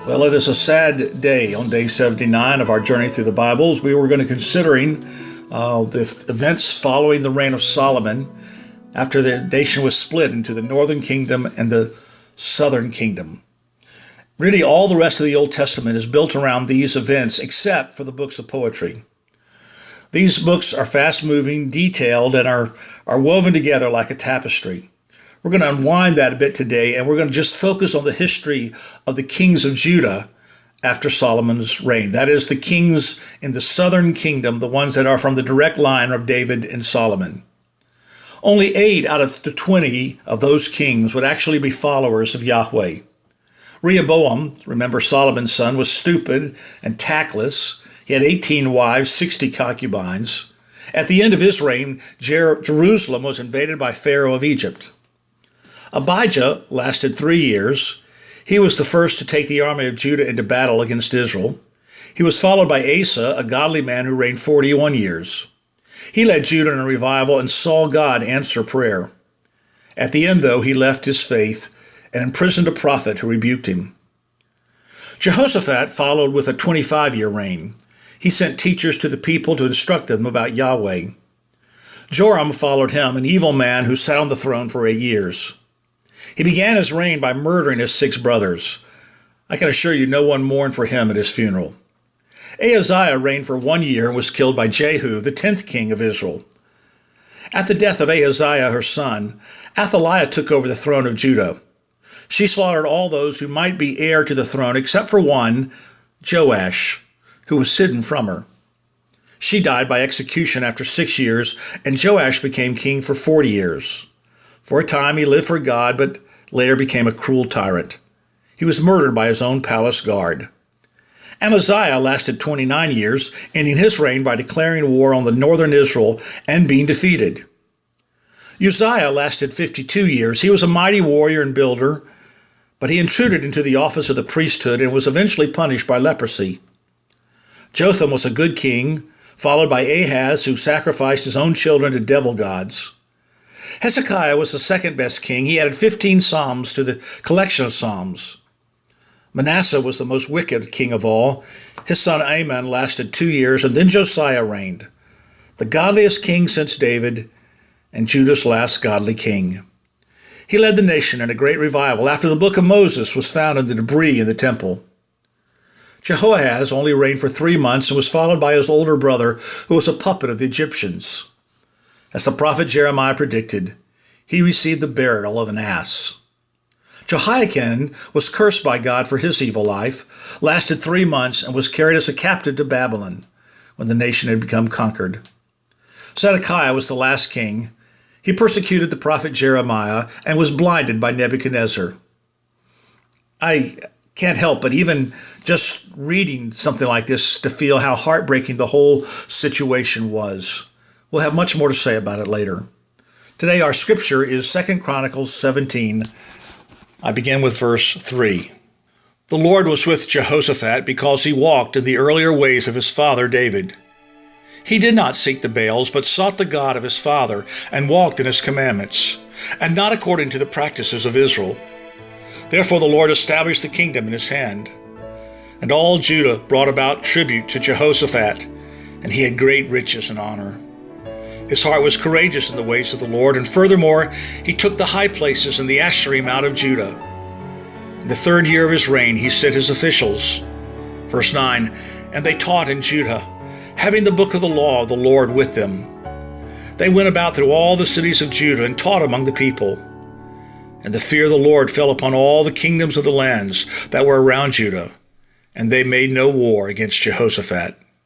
Well, it is a sad day on day 79 of our journey through the Bibles. We were going to considering the events following the reign of Solomon after the nation was split into the northern kingdom and the southern kingdom. Really, all the rest of the Old Testament is built around these events except for the books of poetry. These books are fast-moving, detailed, and are woven together like a tapestry. We're going to unwind that a bit today, and we're going to just focus on the history of the kings of Judah after Solomon's reign. That is, the kings in the southern kingdom, the ones that are from the direct line of David and Solomon. Only 8 out of the 20 of those kings would actually be followers of Yahweh. Rehoboam, remember Solomon's son, was stupid and tactless. He had 18 wives, 60 concubines. At the end of his reign, Jerusalem was invaded by Pharaoh of Egypt. Abijah lasted 3 years. He was the first to take the army of Judah into battle against Israel. He was followed by Asa, a godly man who reigned 41 years. He led Judah in a revival and saw God answer prayer. At the end, though, he left his faith and imprisoned a prophet who rebuked him. Jehoshaphat followed with a 25-year reign. He sent teachers to the people to instruct them about Yahweh. Joram followed him, an evil man who sat on the throne for 8 years. He began his reign by murdering his 6 brothers. I can assure you no one mourned for him at his funeral. Ahaziah reigned for 1 year and was killed by Jehu, the 10th king of Israel. At the death of Ahaziah, her son, Athaliah took over the throne of Judah. She slaughtered all those who might be heir to the throne except for one, Joash, who was hidden from her. She died by execution after 6 years, and Joash became king for 40 years. For a time he lived for God, but later became a cruel tyrant. He was murdered by his own palace guard. Amaziah lasted 29 years, ending his reign by declaring war on the northern Israel and being defeated. Uzziah lasted 52 years. He was a mighty warrior and builder, but he intruded into the office of the priesthood and was eventually punished by leprosy. Jotham was a good king, followed by Ahaz, who sacrificed his own children to devil gods. Hezekiah was the second best king. He added 15 psalms to the collection of psalms. Manasseh was the most wicked king of all. His son Amon lasted 2 years, and then Josiah reigned, the godliest king since David, and Judah's last godly king. He led the nation in a great revival after the book of Moses was found in the debris in the temple. Jehoahaz only reigned for 3 months and was followed by his older brother, who was a puppet of the Egyptians. As the prophet Jeremiah predicted, he received the burial of an ass. Jehoiakim was cursed by God for his evil life, lasted 3 months, and was carried as a captive to Babylon when the nation had become conquered. Zedekiah was the last king. He persecuted the prophet Jeremiah and was blinded by Nebuchadnezzar. I can't help but even just reading something like this to feel how heartbreaking the whole situation was. We'll have much more to say about it later. Today our scripture is 2 Chronicles 17. I begin with verse 3. The Lord was with Jehoshaphat because he walked in the earlier ways of his father David. He did not seek the Baals, but sought the God of his father and walked in his commandments, and not according to the practices of Israel. Therefore the Lord established the kingdom in his hand. And all Judah brought about tribute to Jehoshaphat, and he had great riches and honor. His heart was courageous in the ways of the Lord, and furthermore, he took the high places and the Asherim out of Judah. In the 3rd year of his reign, he sent his officials. Verse 9, and they taught in Judah, having the book of the law of the Lord with them. They went about through all the cities of Judah and taught among the people. And the fear of the Lord fell upon all the kingdoms of the lands that were around Judah, and they made no war against Jehoshaphat.